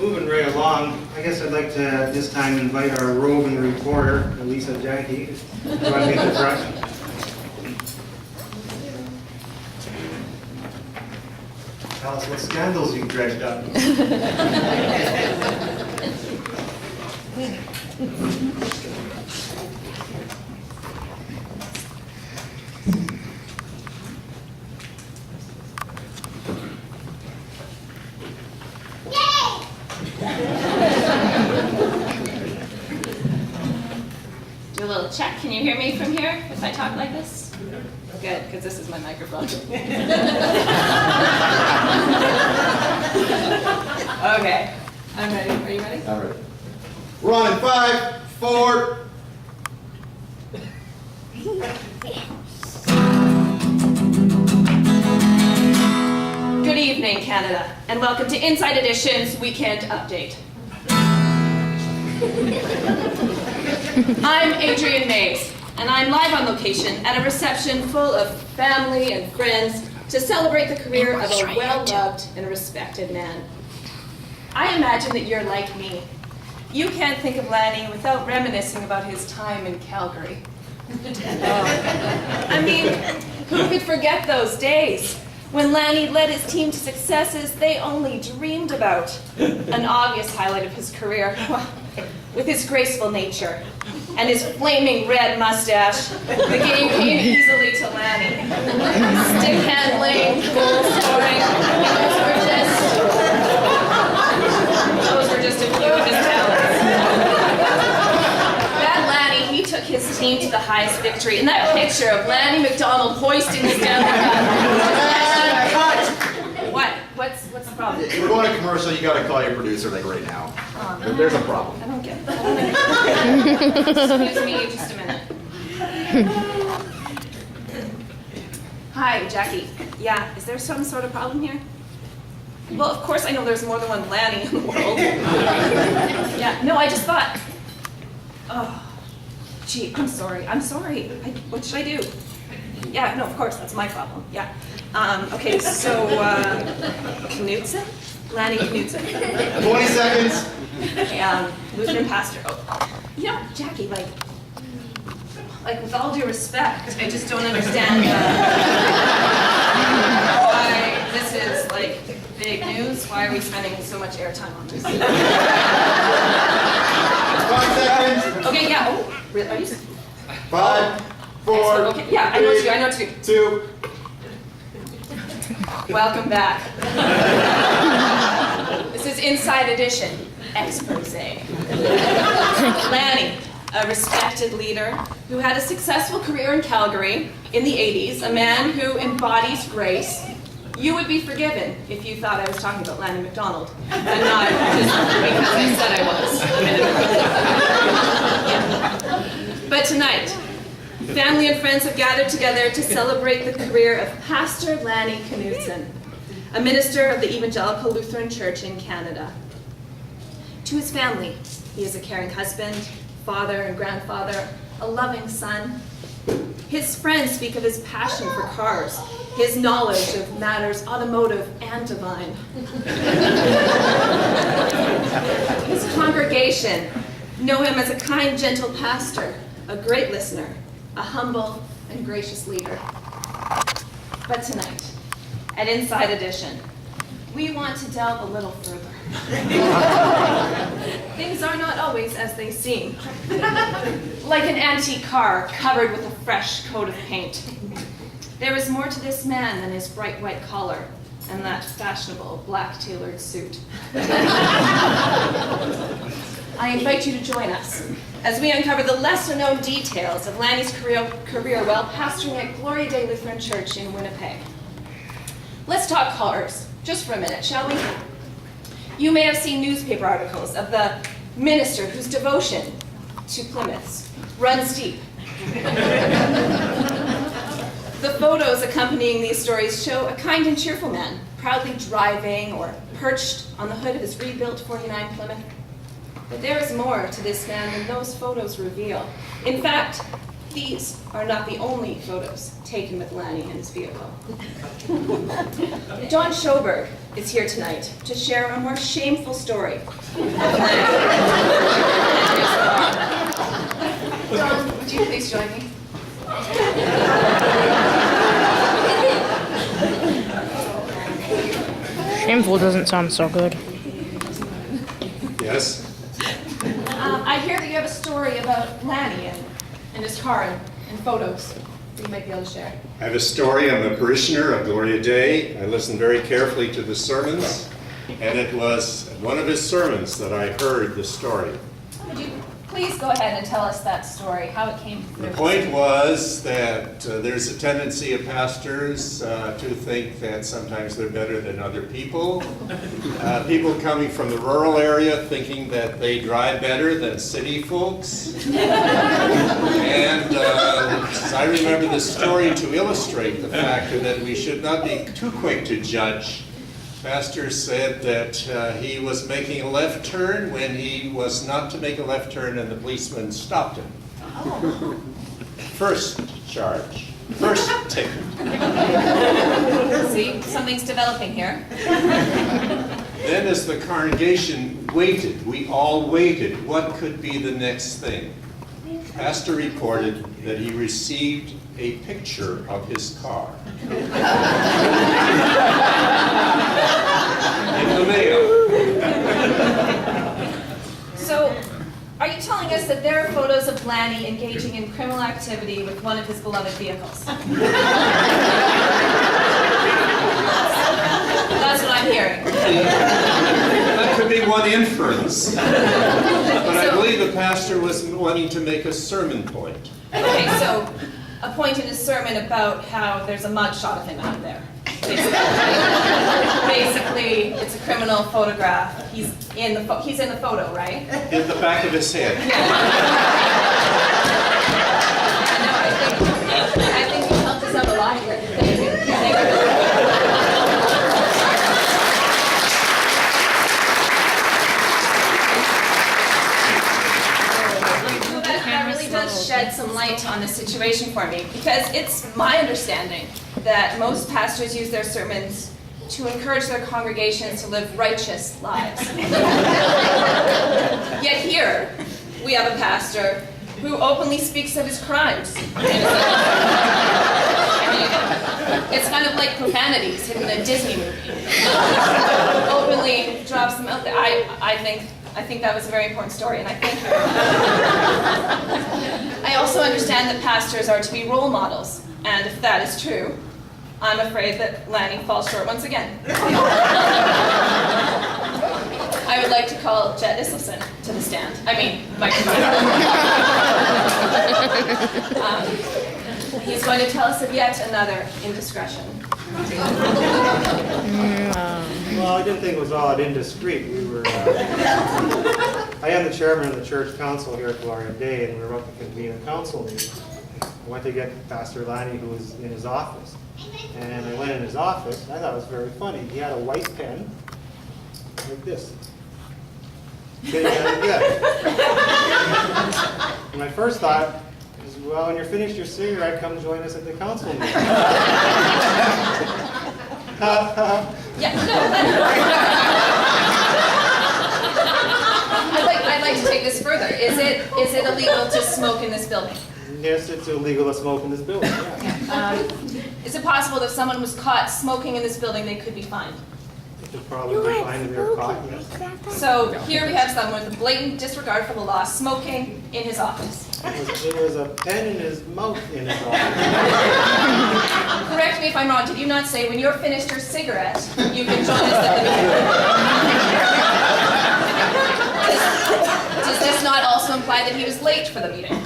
moving right along, I guess I'd like to this time invite our roving reporter, Elisa Jackie, to join me in the front. Tell us what scandals you've dredged up. Do a little check. Can you hear me from here if I talk like this? Good, because this is my microphone. Okay, I'm ready. Are you ready? I'm ready. We're on in 5, 4. Good evening, Canada, and welcome to Inside Edition's Weekend Update. I'm Adrienne Mays, and I'm live on location at a reception full of family and friends to celebrate the career of a well-loved and respected man. I imagine that you're like me. You can't think of Lanny without reminiscing about his time in Calgary. I mean, who could forget those days when Lanny led his team to successes they only dreamed about? An obvious highlight of his career, with his graceful nature and his flaming red mustache, the game came easily to Lanny. Stick handling, goal scoring, those were just a few of his talents. That Lanny, he took his team to the highest victory. And that picture of Lanny McDonald hoisting the Stanley Cup. What? What's the problem? We're going to commercial. You got to call your producer like right now. Oh, no. There's a problem. I don't get it. Excuse me, just a minute. Hi, Jackie. Yeah, is there some sort of problem here? Well, of course I know there's more than one Lanny in the world. Yeah, no, I just thought. Oh, gee, I'm sorry. What should I do? Yeah, no, of course, that's my problem. Yeah. Okay, so, Knutson? Lanny Knutson. 20 seconds. Lutheran pastor. Oh, you know, Jackie, like with all due respect, I just don't understand why this is, like, big news. Why are we spending so much airtime on this? 5 seconds. Okay, yeah, oh, really, are you? 5, 4, Okay, yeah, I know what to do. 2. Welcome back. This is Inside Edition, expose. Lanny, a respected leader who had a successful career in Calgary in the 80s, a man who embodies grace. You would be forgiven if you thought I was talking about Lanny McDonald, and not just because I said I was a minute ago. But tonight, family and friends have gathered together to celebrate the career of Pastor Lanny Knutson, a minister of the Evangelical Lutheran Church in Canada. To his family, he is a caring husband, father and grandfather, a loving son. His friends speak of his passion for cars, his knowledge of matters automotive and divine. His congregation know him as a kind, gentle pastor, a great listener, a humble and gracious leader. But tonight, at Inside Edition, we want to delve a little further. Things are not always as they seem. Like an antique car covered with a fresh coat of paint. There is more to this man than his bright white collar and that fashionable black tailored suit. I invite you to join us as we uncover the lesser-known details of Lanny's career while pastoring at Glory Day Lutheran Church in Winnipeg. Let's talk cars, just for a minute, shall we? You may have seen newspaper articles of the minister whose devotion to Plymouths runs deep. The photos accompanying these stories show a kind and cheerful man, proudly driving or perched on the hood of his rebuilt 49 Plymouth. But there is more to this man than those photos reveal. In fact, these are not the only photos taken with Lanny in his vehicle. John Schoberg is here tonight to share a more shameful story of Lanny. John, would you please join me? Shameful doesn't sound so good. Yes, I hear that you have a story about Lanny and his car and photos that you might be able to share. I have a story. I'm a parishioner of Gloria Dei. I listened very carefully to the sermons, and it was one of his sermons that I heard the story. Would you please go ahead and tell us that story, how it came through? The point was that there's a tendency of pastors to think that sometimes they're better than other people. People coming from the rural area thinking that they drive better than city folks. And I remember this story to illustrate the fact that we should not be too quick to judge. Pastor said that he was making a left turn when he was not to make a left turn, and the policeman stopped him. Oh. First charge, first ticket. See, something's developing here. Then as the congregation waited, we all waited, what could be the next thing? Pastor reported that he received a picture of his car. In the mail. So, are you telling us that there are photos of Lanny engaging in criminal activity with one of his beloved vehicles? That's what I'm hearing. That could be one inference. But I believe the pastor was wanting to make a sermon point. Okay, so a point in his sermon about how there's a mug shot of him out there. Basically, it's a criminal photograph. He's in the photo, right? In the back of his head. I think you helped us out a lot here. Thank you. That really does shed some light on the situation for me, because it's my understanding that most pastors use their sermons to encourage their congregations to live righteous lives. Yet here, we have a pastor who openly speaks of his crimes. I mean, it's kind of like profanities hidden in a Disney movie. Openly drops them out there. I think that was a very important story, and I thank you. I also understand that pastors are to be role models, and if that is true, I'm afraid that Lanny falls short once again. I would like to call Jet Isselson to the stand. I mean, microphone. He's going to tell us of yet another indiscretion. Well, I didn't think it was all that indiscreet. I am the chairman of the church council here at Gloria Dei, and we were about to convene a council meeting. I went to get Pastor Lanny, who was in his office. And I went in his office, and I thought it was very funny. He had a white pen, like this. And my first thought is, well, when you're finished your cigarette, come join us at the council meeting. Yeah, no. I'd like to take this further. Is it illegal to smoke in this building? Yes, it's illegal to smoke in this building. Yeah. Is it possible that if someone was caught smoking in this building, they could be fined? It could probably be fined if they were caught. Yes. So here we have someone with a blatant disregard for the law, smoking in his office. It was a pen in his mouth in his office. Correct me if I'm wrong. Did you not say when you're finished your cigarette, you can join us at the meeting? Does this not also imply that he was late for the meeting?